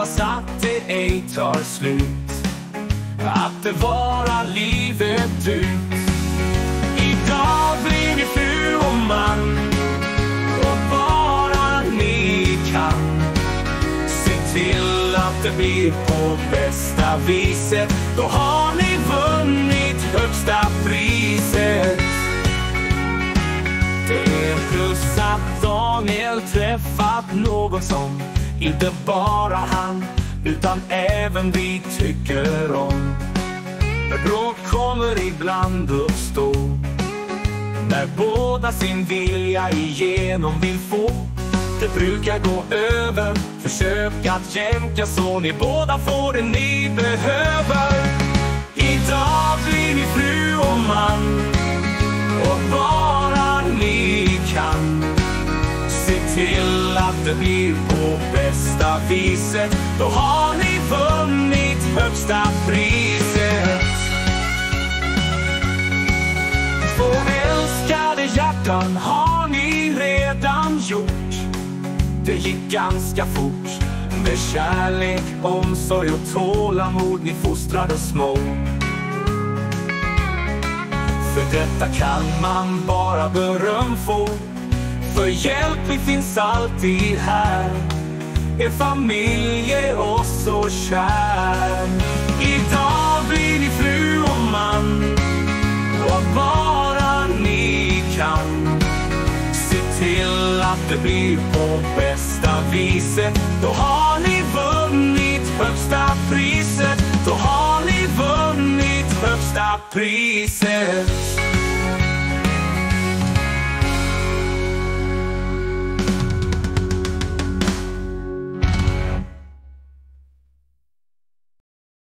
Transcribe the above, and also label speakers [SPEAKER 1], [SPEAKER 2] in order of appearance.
[SPEAKER 1] hoppas att det ej tar slut, att det vara livet ut. Idag blir ni fru och man, och bara ni kan se till att det blir på bästa viset. Då har ni vunnit högsta priset. Det är plus att Daniel träffat någon som inte bara han utan även vi tycker om. Bråk kommer ibland uppstå när båda sin vilja igenom vill få. Det brukar gå över, försök att jämka så ni båda får det ni behöver. Idag blir ni fru och man, och bara ni kan se till att det blir på bästa viset. Då har ni vunnit högsta priset. Två älskade hjärtan har ni redan gjort. Det gick ganska fort. Med kärlek, omsorg och tålamod ni fostrade små. För detta kan man bara beröm få. För hjälp vi finns alltid här. Er familj är oss så kär. Idag blir ni fru och man, och bara ni kan se till att det blir på bästa viset. Då har ni vunnit högsta priset. Då har ni vunnit högsta priset.